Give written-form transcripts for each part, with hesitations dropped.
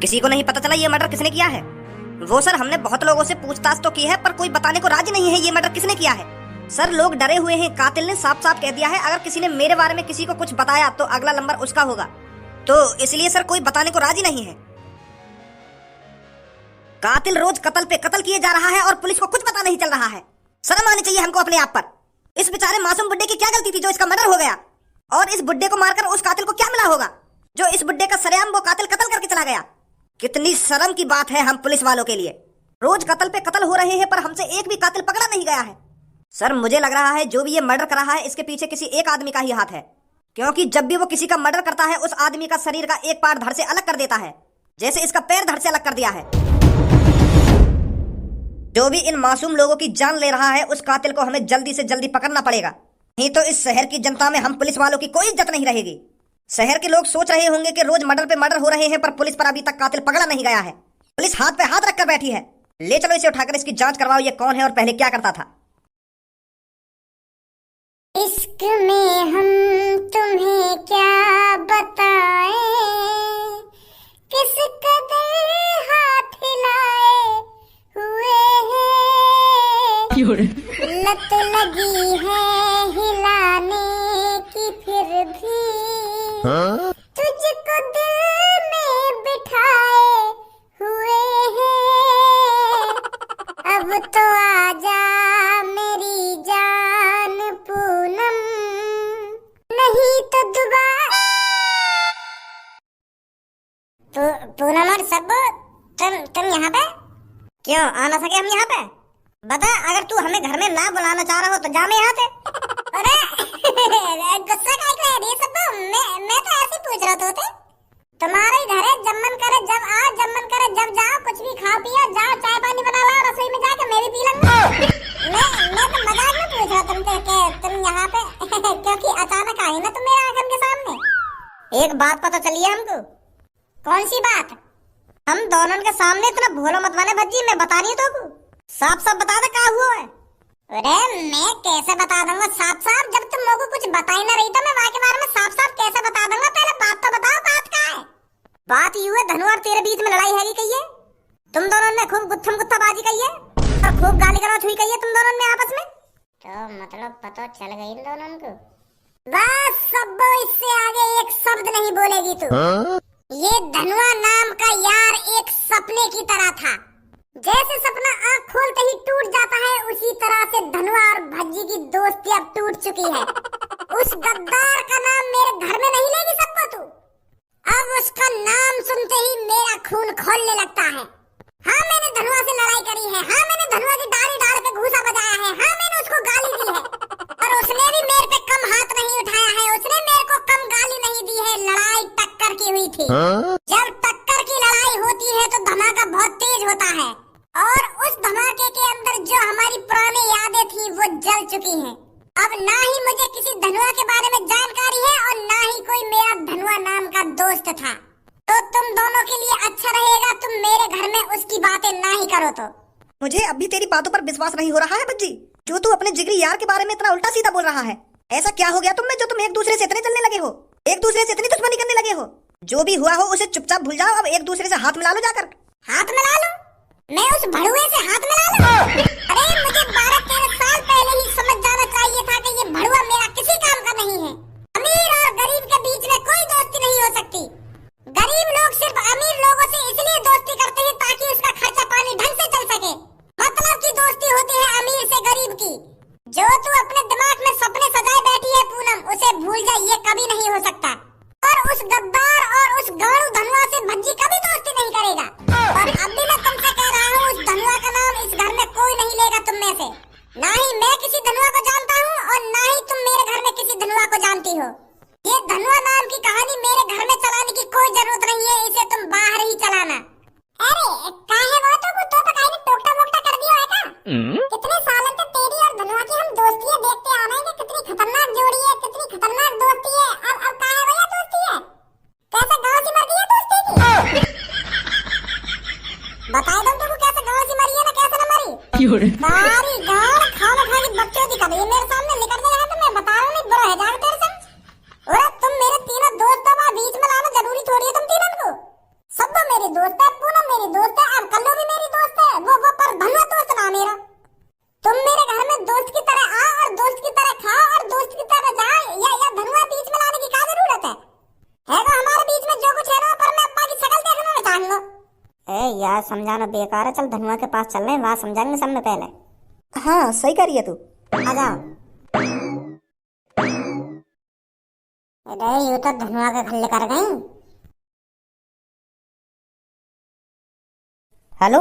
किसी को नहीं पता चला ये मर्डर किसने किया है? वो सर हमने बहुत लोगों से पूछताछ तो की है पर कोई बताने को राजी नहीं है ये मर्डर किसने किया है। सर लोग डरे हुए हैं, कातिल ने साफ साफ कह दिया है अगर किसी ने मेरे बारे में किसी को कुछ बताया तो अगला नंबर उसका होगा, तो इसलिए सर कोई बताने को राजी नहीं है। कातिल रोज कत्ल पे कत्ल किए जा रहा है और पुलिस को कुछ पता नहीं चल रहा है। शर्म आनी चाहिए हमको अपने आप पर। इस बेचारे मासूम बुड्ढे की क्या गलती थी जो इसका मर्डर हो गया? और इस बुड्ढे को मारकर उस कातिल को क्या मिला होगा जो इस बुड्ढे का सरेआम वो कातिल कत्ल करके चला गया? कितनी शर्म की बात है हम पुलिस वालों के लिए। रोज कत्ल पे कत्ल हो रहे हैं पर हमसे एक भी कातिल पकड़ा नहीं गया है। सर मुझे लग रहा है जो भी ये मर्डर कर रहा है इसके पीछे किसी एक आदमी का ही हाथ है, क्योंकि जब भी वो किसी का मर्डर करता है उस आदमी का शरीर का एक पार्ट धड़ से अलग कर देता है, जैसे इसका पैर धड़ से अलग कर दिया है। जो भी इन मासूम लोगों की जान ले रहा है उस कातिल को हमें जल्दी से जल्दी पकड़ना पड़ेगा, नहीं तो इस शहर की जनता में हम पुलिस वालों की कोई इज्जत नहीं रहेगी। शहर के लोग सोच रहे होंगे कि रोज मर्डर पे मर्डर हो रहे हैं पर पुलिस पर अभी तक कातिल पकड़ा नहीं गया है। पुलिस हाथ पे हाथ रखकर बैठी है। ले चलो इसे उठाकर इसकी जांच करवाओ, ये कौन है और पहले क्या करता था। इश्क में हम तुम्हें क्या बताएं, किस कदर हाथ हिलाए हुए हैं, लत लगी है हिलाने की फिर भी तुझको दिल में बिठाए हुए हैं। अब तो आजा मेरी जान पूनम, नहीं तो दोबारा। पूनम और सब्बू तुम यहाँ पे क्यों आ ना सके? हम यहाँ पे बता, अगर तू हमें घर में ना बुलाना चाह रहा हो तो जा मैं यहाँ से। अरे गुस्सा काहे कर रही है सब्बू? मैं तो ऐसे पूछ रहा था। तुम्हारे घर है, जब मन करे जब आओ, जब मन करे जब जाओ, कुछ भी खाओ पियो, जाओ चाय पानी बना लो, रसोई में जाके मैं भी पी लूंगा। मैं तो मजाक में पूछ रहा तुमसे कि तुम यहाँ पे क्योंकि अचानक आई ना तुम मेरे आंगन के सामने। एक बात पता चली है हमको। कौन सी बात? हम दोनों के सामने इतना भोला मत बने भज्जी, मैं बता रही हूँ तो साफ साफ बता दे क्या हुआ है। अरे मैं कैसे बता दूंगा साफ साफ, जब तुम लोगों को कुछ बता ही ना रही तो मैं वहाँ के बारे में साफ साफ कैसे बता दूंगा? पहले बात तो बताओ, बात क्या है? बात यूं है धनु और तेरे बीच में लड़ाई हैगी कही है, तुम दोनों ने खूब गुत्थम गुत्थाबाजी कही है और खूब गाली गलौज हुई कही है तुम दोनों ने आपस में। तो मतलब पता चल गई इन दोनों को। बस सब इससे आगे एक शब्द नहीं बोलेगी तू। ये धनुआ नाम का यार एक सपने की तरह था, जैसे सपना आँख खोलते ही टूट जाता है उसी तरह से धनुआ और भज्जी की दोस्ती अब टूट चुकी है। उस गद्दार का नाम मेरे घर में नहीं लेगी सबको तू। अब उसका नाम सुनते ही मेरा खून खौलने लगता है। हाँ मैंने धनुआ से लड़ाई करी है, हाँ मैंने धनुआ की डाली डाल के घूसा बजाया है, हाँ मैंने उसको गाली दी है और उसने भी मेरे पे कम हाथ नहीं उठाया है, उसने मेरे को कम गाली नहीं दी है। लड़ाई टक्कर की हुई थी। जब टक्कर की लड़ाई होती है तो धमाका बहुत तेज होता है और उस धमाके के अंदर जो हमारी पुरानी यादें थी वो जल चुकी हैं। अब ना ही मुझे किसी धनुआ के बारे में जानकारी है और ना ही कोई मेरा धनुआ नाम का दोस्त था। तो तुम दोनों के लिए अच्छा रहेगा तुम मेरे घर में उसकी बातें ना ही करो। तो मुझे अभी तेरी बातों पर विश्वास नहीं हो रहा है भज्जी, जो तू अपने जिगरी यार के बारे में इतना उल्टा सीधा बोल रहा है। ऐसा क्या हो गया तुम में जो तुम एक दूसरे से इतने जलने लगे हो, एक दूसरे से इतनी दुश्मनी करने लगे हो? जो भी हुआ हो उसे चुपचाप भूल जाओ, अब एक दूसरे से हाथ मिला लो जाकर। हाथ मिला लो? मैं उस भड़ुए से हाथ मिला लूं? अरे मुझे 12-13 साल पहले ही समझ जाना चाहिए था कि ये भड़ुआ मेरा किसी काम का नहीं है। अमीर और गरीब के बीच में कोई दोस्ती नहीं हो सकती। गरीब लोग सिर्फ अमीर लोगों से इसलिए दोस्ती करते हैं ताकि उसका खर्चा पानी ढंग से चल सके। मतलब की दोस्ती होती है अमीर से गरीब की। जो तू अपने दिमाग में सपने सजाए बैठी है पूनम, उसे भूल जा, ये कभी नहीं हो सकता। और उस गद्दार और उस गाड़ू धनुआ से भज्जी कभी दोस्ती नहीं करेगा। और अभी मैं तुमसे कह रहा हूँ उस धनुआ का नाम इस घर में कोई नहीं लेगा तुम में से। ना ही मैं किसी धनुआ को जानता हूँ और ना ही तुम मेरे घर में किसी धनुआ को जानती हो। ये धनुआ नाम की कहानी मेरे घर में चलाने की कोई जरूरत नहीं है, इसे तुम बाहर ही चलाना। अरे काहे वो तो पकाई ने टोकटा वोकटा कर दिया है क्या? कितने सालों से तेरी और धनुआ की हम दोस्तियां देखते आ रहे हैं कि कितनी खतरनाक जोड़ी है, कितनी खतरनाक दोस्ती है। अब काहे भैया दोस्ती है? कैसे गाँव से मर गई है दोस्ती की? बताए दो तुमको कैसे गाँव से मरी है ना कैसे न मरी? सारी गाँव खाना खा के बच्चों दिखा रही है मेरे सामने, निकल गया है तो मैं बता रहा हूँ, नहीं बुरा है जाकर तेरे संग। और तुम मेरे तीनों दोस्तों का बीच में लाना जरूरी थोड़ी है तुम तीनों को। सब मेरे दोस्त यार समझाना बेकार है, चल धनुआ के पास चल रहे हैं, वहां समझाएंगे सब में पहले। हाँ सही कह रही है तू। आ जाओ। अरे यू तो धनुआ के खल्ले कर गई। हेलो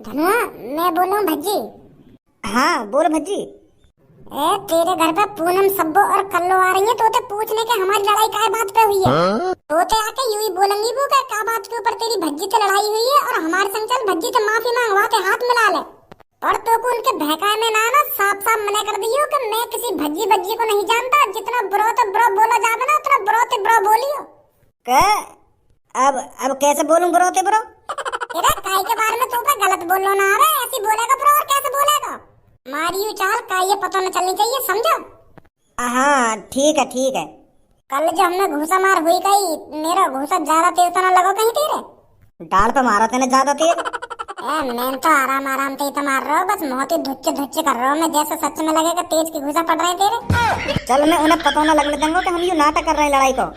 धनुआ मैं बोल रहा हूँ भज्जी। हाँ बोल भज्जी। ए तेरे घर पे पूनम सब्बो और कल्लो आ रही है, तोते पूछने के हमारी लड़ाई काय बात पे हुई है। तोते आके यूं ही बोलेंगी वो क्या बात के ऊपर तेरी भज्जी से लड़ाई हुई है, और हमारे संग चल भज्जी से माफी मांगवा के हाथ मिला ले। और तो को उनके बहकाए में ना साफ साफ मना कर दियो कि मैं किसी भज्जी को नहीं जानता, जितना ब्रो तो ब्रो बोला जावे ना उतना ब्रो ते ब्रो बोलियो। अब कैसे बोलूं ब्रो ते ब्रो? अरे काय के बारे में तू पे गलत बोलो ना, अरे ऐसी बोलेगा ब्रो और कैसे बोलेगा? मारियो चाल का ये पता न चलनी चाहिए, समझो? हाँ ठीक है। कल जो हमने घूसा मार हुई कही, मेरा घूसा ज्यादा तेज तो न लगो कहीं तेरे? डाल पे मारा तेने ज्यादा तेज। मैं तो आराम ते तो मार रहा हूँ, बस बहुत ही धुच्चे कर रहा हूँ मैं, जैसे सच में लगेगा तेज की घूसा पड़ रहे हैं तेरे। चल मैं उन्हें पता न लगने दूंगा कि हम ये नाटक कर रहे हैं लड़ाई को।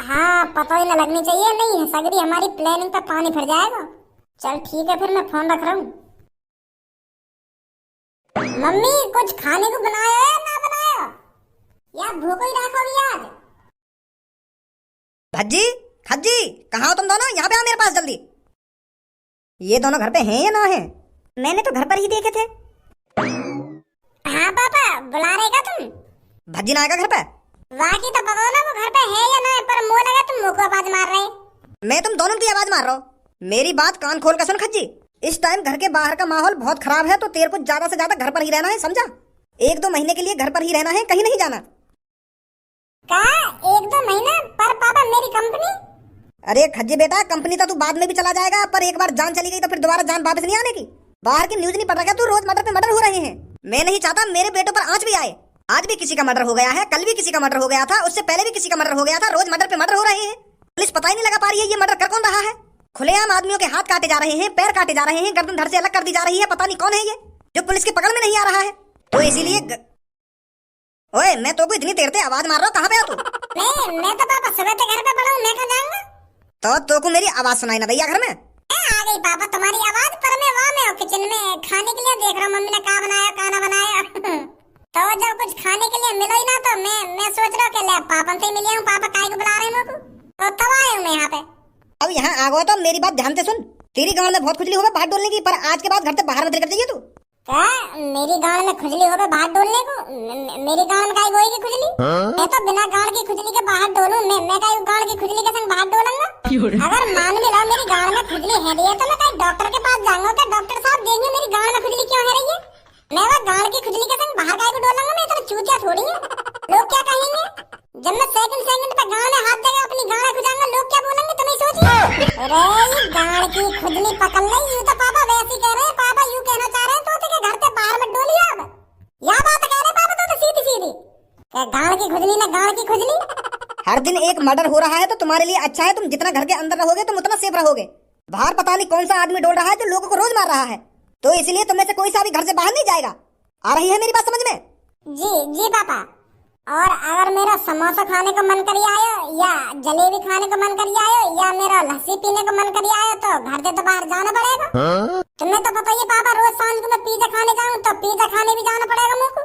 हाँ पता ही न लगनी चाहिए, नहीं सगरी हमारी प्लानिंग पे पानी फिर जाएगा। चल ठीक है फिर मैं फोन रख रहा हूँ। मम्मी कुछ खाने को बनाया है ना बनाया, या भूख ही रखोगी आज? भज्जी खज्जी कहाँ हो तुम दोनों? यहाँ पे आओ मेरे पास जल्दी। ये दोनों घर पे हैं या ना हैं? मैंने तो घर पर ही देखे थे। हाँ पापा बुला रहे क्या तुम? भज्जी ना आएगा घर पे? वाकई तो पता ना वो घर पे है या ना है, पर मुँह लगा तुम मुँह को आवाज मार रहे। मैं तुम दोनों की आवाज मार रहा हूँ। मेरी बात कान खोल कर सुन खज्जी, इस टाइम घर के बाहर का माहौल बहुत खराब है, तो तेरे को ज्यादा से ज्यादा घर पर ही रहना है, समझा? 1-2 महीने के लिए घर पर ही रहना है, कहीं नहीं जाना। क्या 1-2 महीना? पर पापा मेरी कंपनी? अरे खज्जी बेटा, कंपनी तो तू बाद में भी चला जाएगा, पर एक बार जान चली गई तो फिर दोबारा जान वापस नहीं आने की। बाहर की न्यूज नहीं पढ़ रहा क्या तू? रोज मर्डर पे मर्डर हो रहे हैं। मैं नहीं चाहता मेरे बेटों पर आंच भी आए। आज भी किसी का मर्डर हो गया है, कल भी किसी का मर्डर हो गया था, उससे पहले भी किसी का मर्डर हो गया था। रोज मर्डर पे मर्डर हो रहे हैं, पुलिस पता ही नहीं लगा पा रही है ये मर्डर कर कौन रहा है। खुलेआम आदमियों के हाथ काटे जा रहे हैं, पैर काटे जा रहे हैं, गर्दन धड़ से अलग कर दी जा रही है। पता नहीं कौन है ये जो पुलिस की पकड़ में नहीं आ रहा है। तो इसीलिए ओए मैं तो को इतनी देर से आवाज मार रहा हूँ, कहाँ पे हो तू? मैं तो पापा सुबह से घर पे पड़ा हूँ, मैं कहाँ जाऊंगा? तो को मेरी आवाज सुनाई ना दैया घर में? आ गई पापा तुम्हारी आवाज, पर मैं वहाँ में हूँ किचन में खाने के लिए देख रहा हूँ मम्मी ने क्या बनाया खाना बनाया। तो जब कुछ खाने के लिए मिला ही ना, तो मैं सोच रहा हूँ कि ले पापा से मिली हूँ, पापा काय को बुला रहे हैं मेरे को, तो तब आया हूँ मैं यहाँ पे। अब यहाँ आ गया तो मेरी बात ध्यान से सुन। तेरी गांव में बहुत खुजली हो गई बाहर डोलने की, पर आज के बाद घर से बाहर मत निकल जाइए तू। क्या मेरी गांव में खुजली हो गई बाहर डोलने को? मेरी गांव में काय होगी खुजली? मैं तो बिना गांव की खुजली के बाहर डोलूं, मैं काय गांव की खुजली के संग बाहर डोलूंगा? अगर मान भी लो मेरी गांव में खुजली है रही है, तो मैं काय डॉक्टर के पास जाऊंगा कि डॉक्टर साहब देंगे मेरी गांव में खुजली क्यों है रही है? मैं वो गांव की खुजली के संग बाहर काय को डोलूंगा? मैं इतना चूतिया थोड़ी है। लोग क्या कहेंगे जब मैं सेकंड पे गांव में हाथ देगा अपनी गांव खुजाऊंगा? लोग क्या बोलेंगे तुम्हें सोचिए। अरे ये गांव की खुजली पकड़ ले, यूं तो पापा वैसे कह रहे हैं, पापा यूं कहना चाह रहे हैं तो के घर से बाहर मत डोलिए। अब या बात कह रहे पापा तो सीधी क्या गांव की खुजली ना गांव की खुजली? हर दिन एक मर्डर हो रहा है तो तुम्हारे लिए अच्छा है, तुम जितना घर के अंदर रहोगे तुम उतना सेफ रहोगे। बाहर पता नहीं कौन सा आदमी डोल रहा है जो लोगों को रोज मार रहा है, तो इसलिए तुम में से कोई सा भी घर से बाहर नहीं जाएगा। आ रही है मेरी बात समझ में? जी पापा। और अगर मेरा समोसा खाने को मन करी आयो, या जलेबी खाने को मन करी आयो, या मेरा लस्सी पीने को मन करी आयो, तो घर से तो बाहर जाना पड़ेगा। तुम्हें तो पता ही पापा, रोज सांझ को मैं पिज्जा खाने जाऊं तो पिज्जा खाने भी जाना पड़ेगा मुझको।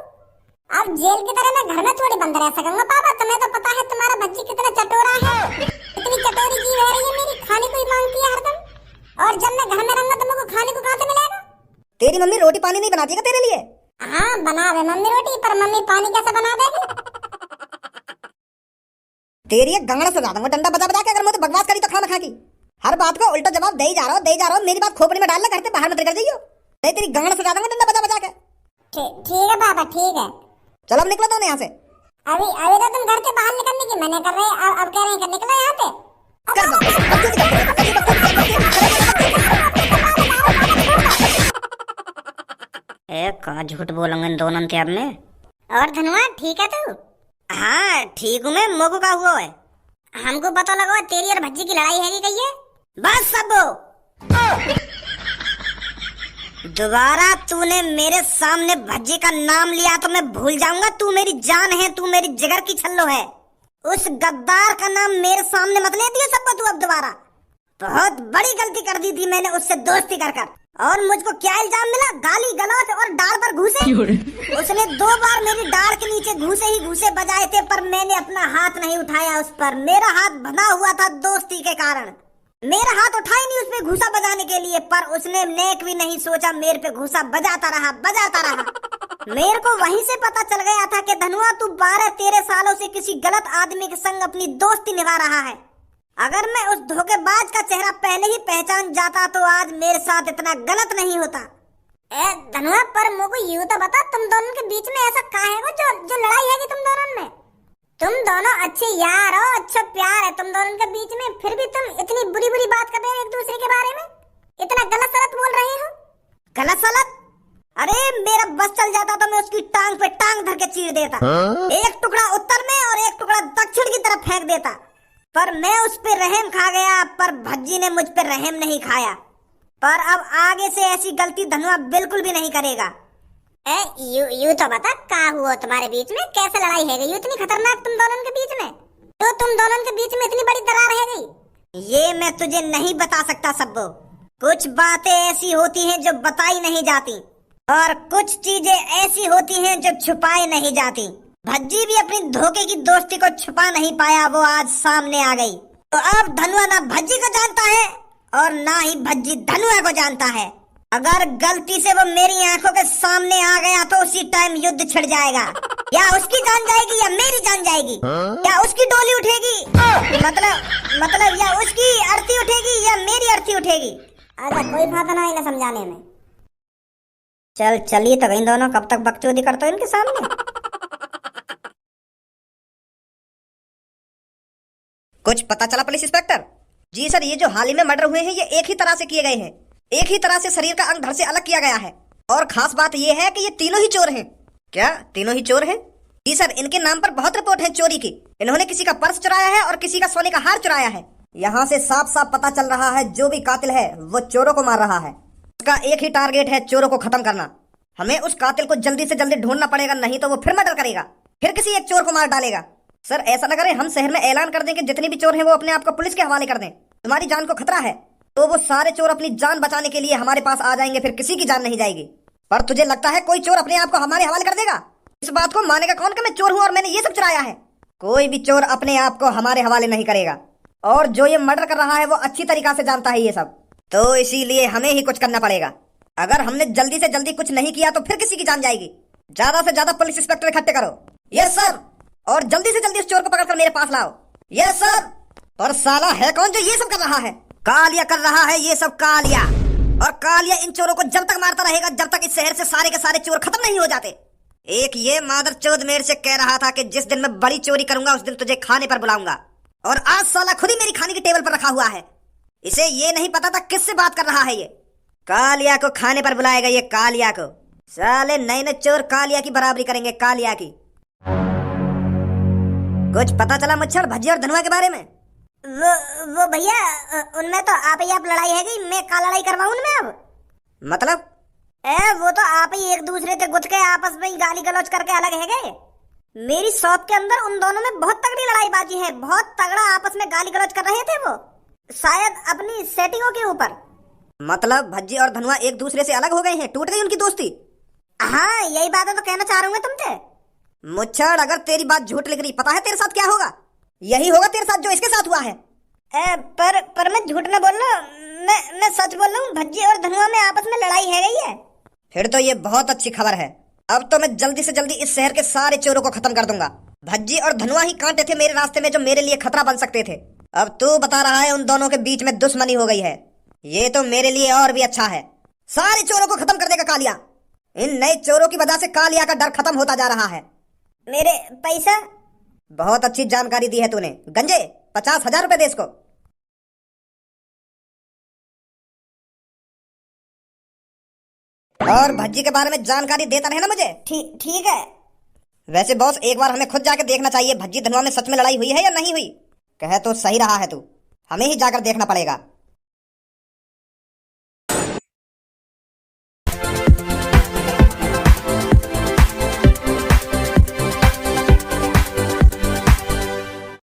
अब जेल की तरह मैं घर में थोड़ी बंद रह सकूंगा पापा। तुम्हें तो पता है तुम्हारा बच्ची कितना चटोरा है, इतनी चटोरी जीव है रही है मेरी, खाने को ही मांगती है हरदम। और जब मैं घर में रहूंगा तो मुझको खाने को कहाँ से मिलेगा? तेरी मम्मी रोटी पानी नहीं बनाती क्या तेरे लिए? हाँ बना दे मम्मी रोटी, पर मम्मी पानी कैसे बना देगी? तेरी एक गंगड़ा सजा दूंगा डंडा बजा बजा के, अगर मुझे बकवास करी तो खाना खा की। हर बात को उल्टा जवाब दे ही जा रहा हूँ। मेरी बात खोपड़ी में डाल ले, घर से बाहर मत निकल जाइयो, नहीं तेरी गंगड़ा सजा दूंगा डंडा बजा बजा के। ठीक है पापा ठीक है। चलो अब निकलो तो यहाँ से। अभी तो तुम घर से बाहर निकलने की मना कर रहे हैं, अब कह रहे हैं कि निकलो यहाँ पे। का झूठ बोलेंगे इन दोनों के अब में। और धनुआ ठीक है तू? हाँ ठीक हूँ मैं, मोको का हुआ है? हमको पता लगा तेरी और भज्जी की लड़ाई है कही है। बस सबो, दोबारा तूने मेरे सामने भज्जी का नाम लिया तो मैं भूल जाऊंगा। तू मेरी जान है, तू मेरी जिगर की छल्लो है। उस गद्दार का नाम मेरे सामने मत ले दियो सबको तू अब दोबारा। बहुत बड़ी गलती कर दी थी मैंने उससे दोस्ती कर कर। और मुझको क्या इल्जाम मिला? गाली गलौज और डाल पर घूसे। उसने 2 बार मेरी डाल के नीचे घूसे ही घूसे बजाए थे, पर मैंने अपना हाथ नहीं उठाया उस पर। मेरा हाथ बंधा हुआ था दोस्ती के कारण। मेरा हाथ उठा ही नहीं उस पे घूसा बजाने के लिए, पर उसने नेक भी नहीं सोचा, मेरे पे घूसा बजाता रहा। मेरे को वहीं से पता चल गया था कि धनुआ तू 12-13 सालों से किसी गलत आदमी के संग अपनी दोस्ती निभा रहा है। अगर मैं उस धोखेबाज का चेहरा पहले ही पहचान जाता तो आज मेरे साथ इतना गलत नहीं होता। धनुआ, पर मुझको यूं तो बता, तुम दोनों के बीच में ऐसा क्या है वो जो लड़ाई है तुम दोनों में? तुम दोनों अच्छे यार हो, अच्छा प्यार है तुम दोनों के बीच में, फिर भी तुम इतनी बुरी बात कर रहे हो एक दूसरे के बारे में, इतना गलत सलत बोल रहे हो। गलत सलत? अरे मेरा बस चल जाता तो मैं उसकी टांग पे टांग धर के चीर देता। एक टुकड़ा उत्तर में और एक टुकड़ा दक्षिण की तरफ फेंक देता, पर मैं उस पे रहम खा गया। पर भज्जी ने मुझ पे रहम नहीं खाया। पर अब आगे से ऐसी गलती धनुआ बिल्कुल भी नहीं करेगा। यू तो बता, क्या हुआ तुम्हारे बीच में? कैसे लड़ाई है गई इतनी खतरनाक तुम दोनों के बीच में? तो तुम दोनों के बीच में इतनी बड़ी दरार है गई? ये मैं तुझे नहीं बता सकता सब्बो। कुछ बातें ऐसी होती हैं जो बताई नहीं जाती, और कुछ चीजें ऐसी होती हैं जो छुपाई नहीं जाती। भज्जी भी अपनी धोखे की दोस्ती को छुपा नहीं पाया, वो आज सामने आ गई। तो अब धनुआ ना भज्जी को जानता है और ना ही भज्जी धनुआ को जानता है। अगर गलती से वो मेरी आंखों के सामने आ गया तो उसी टाइम युद्ध छिड़ जाएगा। या उसकी जान जाएगी या मेरी जान जाएगी। या उसकी डोली उठेगी, मतलब या उसकी अर्थी उठेगी या मेरी अर्थी उठेगी। अच्छा, कोई फायदा नहीं ना समझाने में। चलिए तो इन दोनों कब तक बकचोदी करते हो इनके सामने। कुछ पता चला पुलिस इंस्पेक्टर? जी सर, ये जो हाल ही में मर्डर हुए हैं ये एक ही तरह से किए गए हैं। एक ही तरह से शरीर का अंग धड़ से अलग किया गया है। और खास बात ये है कि ये तीनों ही चोर हैं। क्या तीनों ही चोर हैं? जी सर, इनके नाम पर बहुत रिपोर्ट है चोरी की। इन्होंने किसी का पर्स चुराया है और किसी का सोने का हार चुराया है। यहाँ से साफ साफ पता चल रहा है जो भी कातिल है वो चोरों को मार रहा है। उसका एक ही टारगेट है, चोरों को खत्म करना। हमें उस कातिल को जल्दी से जल्दी ढूंढना पड़ेगा, नहीं तो वो फिर मर्डर करेगा, फिर किसी एक चोर को मार डालेगा। सर ऐसा न करें, हम शहर में ऐलान कर दें कि जितने भी चोर हैं वो अपने आप को पुलिस के हवाले कर दें। तुम्हारी जान को खतरा है तो वो सारे चोर अपनी जान बचाने के लिए हमारे पास आ जाएंगे, फिर किसी की जान नहीं जाएगी। पर तुझे लगता है कोई चोर अपने आप को हमारे हवाले कर देगा? इस बात को मानेगा कौन कि मैं चोर हूँ और मैंने ये सब चुराया है? कोई भी चोर अपने आप को हमारे हवाले नहीं करेगा। और जो ये मर्डर कर रहा है वो अच्छी तरीका से जानता है ये सब, तो इसीलिए हमें ही कुछ करना पड़ेगा। अगर हमने जल्दी से जल्दी कुछ नहीं किया तो फिर किसी की जान जाएगी। ज्यादा से ज्यादा पुलिस इंस्पेक्टर इकट्ठे करो। Yes sir. और जल्दी से जल्दी उस चोर को पकड़कर मेरे पास लाओ। Yes sir. पर साला है कौन जो ये सब कर रहा है? कालिया कर रहा है ये सब, कालिया। और कालिया इन चोरों को जब तक मारता रहेगा जब तक इस शहर से सारे के सारे चोर खत्म नहीं हो जाते। एक ये मादरचोद मेरे से कह रहा था कि जिस दिन मैं बड़ी चोरी करूंगा उस दिन तुझे खाने पर बुलाऊंगा, और आज साला खुद ही मेरी खाने की टेबल पर रखा हुआ है। इसे ये नहीं पता था किससे बात कर रहा है ये। कालिया को खाने पर बुलाएगा ये, कालिया को। साले नए नए चोर कालिया की बराबरी करेंगे, कालिया की। कुछ पता चला मुच्छर, भज्जी और धनुआ के बारे में? वो भैया, उनमें तो आप ही आप लड़ाई है गई, मैं का लड़ाई करवाऊं उनमें अब? मतलब? वो तो आप ही एक दूसरे से गुथ के आपस में गाली गलौज करके अलग है गए। मेरी शॉप के अंदर उन दोनों में बहुत तगड़ी लड़ाईबाजी है, बहुत तगड़ा आपस में गाली गलौज कर रहे थे वो, शायद अपनी सेटिंगों के ऊपर। मतलब भज्जी और धनुआ एक दूसरे से अलग हो गए हैं, टूट गई उनकी दोस्ती? हाँ, यही बात है तो कहना चाह रहा हूँ मैं तुमसे। मुच्छर, अगर तेरी बात झूठ लिख रही, पता है तेरे साथ क्या होगा? यही होगा तेरे साथ जो इसके साथ हुआ है। पर मैं झूठ न बोल रहा, मैं सच बोल रहा हूँ। भज्जी और धनुआ में आपस में लड़ाई है गई है। फिर तो ये बहुत अच्छी खबर है। अब तो मैं जल्दी से जल्दी इस शहर के सारे चोरों को खत्म कर दूंगा। भज्जी और धनुआ ही कांटे थे मेरे रास्ते में जो मेरे लिए खतरा बन सकते थे। अब तू बता रहा है उन दोनों के बीच में दुश्मनी हो गई है, ये तो मेरे लिए और भी अच्छा है। सारे चोरों को खत्म कर देगा कालिया। इन नए चोरों की वजह से कालिया का डर खत्म होता जा रहा है। मेरे पैसा? बहुत अच्छी जानकारी दी है तूने। गंजे 50,000 रुपए दे इसको। और भज्जी के बारे में जानकारी देता रहे ना मुझे। ठीक है। वैसे बॉस, एक बार हमें खुद जाकर देखना चाहिए भज्जी धनुआ में सच में लड़ाई हुई है या नहीं हुई। कहे तो सही रहा है तू, हमें ही जाकर देखना पड़ेगा।